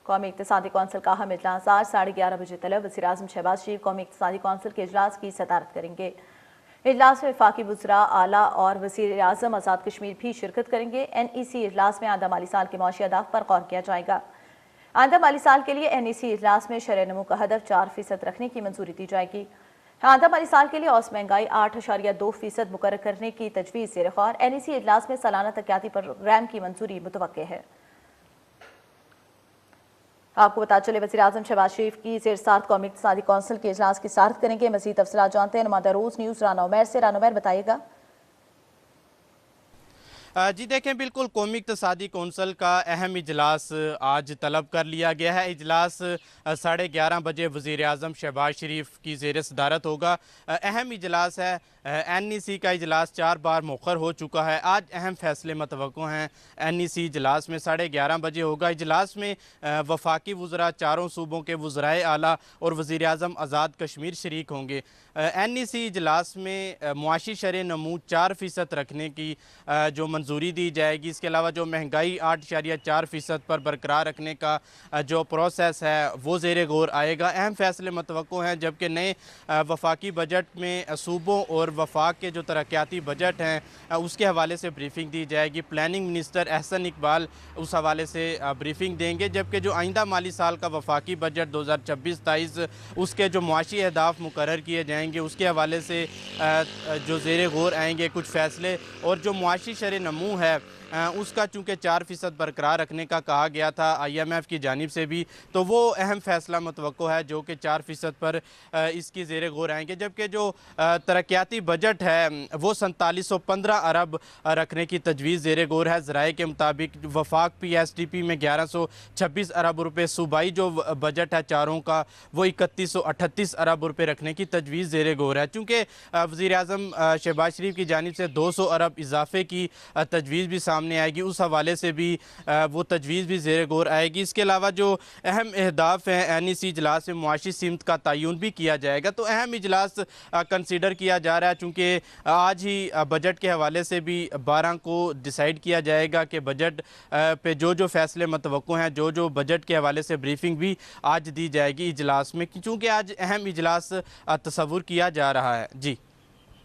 قومی اقتصادی کونسل کا اہم اجلاس آج 11:30 بجے طلب وزیر اعظم شہباز شریف قومی اقتصادی کونسل کے اجلاس کی صدارت کریں گے۔ اجلاس میں وفاقی وزراء، اعلیٰ اور وزیر اعظم آزاد کشمیر بھی شرکت کریں گے۔ NEC اجلاس میں آئندہ مالی سال کے معاشی اہداف پر غور کیا جائے گا۔ آئندہ مالی سال کے لیے NEC اجلاس میں شرح نمو کا ہدف 4% رکھنے کی منظوری دی جائے گی۔ آئندہ مالی سال کے لیے اوسط مہنگائی 8.2% مقرر کرنے کی تجویز زیر غور۔ NEC اجلاس میں سالانہ ترقیاتی پروگرام کی منظوری متوقع ہے۔ آپ کو بتا چلے وزیر اعظم شہباز شریف کی زیر صدارت قومی اقتصادی کونسل کے اجلاس کی صدارت کریں گے۔ مزید تفصیلات جانتے ہیں نمائندہ روز نیوز رانا عمیر سے۔ رانا عمیر بتائیے گا۔ جی دیکھیں، بالکل قومی اقتصادی کونسل کا اہم اجلاس آج طلب کر لیا گیا ہے۔ اجلاس 11:30 بجے وزیر اعظم شہباز شریف کی زیر صدارت ہوگا۔ اہم اجلاس ہے۔ NEC کا اجلاس 4 بار مؤخر ہو چکا ہے۔ آج اہم فیصلے متوقع ہیں۔ NEC اجلاس میں 11:30 بجے ہوگا۔ اجلاس میں وفاقی وزراء، چاروں صوبوں کے وزرائے اعلیٰ اور وزیر اعظم آزاد کشمیر شریک ہوں گے۔ NEC اجلاس میں معاشی شرح نمو 4% رکھنے کی جو منظوری دی جائے گی۔ اس کے علاوہ جو مہنگائی 8.4% پر برقرار رکھنے کا جو پروسیس ہے وہ زیر غور آئے گا۔ اہم فیصلے متوقع ہیں، جبکہ نئے وفاقی بجٹ میں صوبوں اور وفاق کے جو ترقیاتی بجٹ ہیں اس کے حوالے سے بریفنگ دی جائے گی۔ پلاننگ منسٹر احسن اقبال اس حوالے سے بریفنگ دیں گے، جبکہ جو آئندہ مالی سال کا وفاقی بجٹ 2026-27 اس کے جو معاشی اہداف مقرر کیے جائیں گے اس کے حوالے سے جو زیر غور آئیں گے کچھ فیصلے، اور جو معاشی شرح نمو ہے اس کا چونکہ 4% برقرار رکھنے کا کہا گیا تھا IMF کی جانب سے بھی، تو وہ اہم فیصلہ متوقع ہے جو کہ 4% پر اس کی زیر غور آئیں گے۔ جبکہ جو ترقیاتی بجٹ ہے وہ 4715 ارب رکھنے کی تجویز زیر غور ہے۔ ذرائع کے مطابق وفاق PSDP میں 1126 ارب روپے، صوبائی جو بجٹ ہے چاروں کا وہ 3138 ارب روپے رکھنے کی تجویز زیر غور ہے۔ چونکہ وزیر اعظم شہباز شریف کی جانب سے 200 ارب اضافے کی تجویز بھی سامنے آئے گی، اس حوالے سے بھی وہ تجویز بھی زیر غور آئے گی۔ اس کے علاوہ جو اہم اہداف ہیں NEC اجلاس میں معاشی سمت کا تعین بھی کیا جائے گا۔ تو اہم اجلاس کنسیڈر کیا جا رہا ہے، چونکہ آج ہی بجٹ کے حوالے سے بھی 12 کو ڈیسائیڈ کیا جائے گا کہ بجٹ پہ جو فیصلے متوقع ہیں، جو بجٹ کے حوالے سے بریفنگ بھی آج دی جائے گی اجلاس میں، چونکہ آج اہم اجلاس تصور کیا جا رہا ہے۔ جی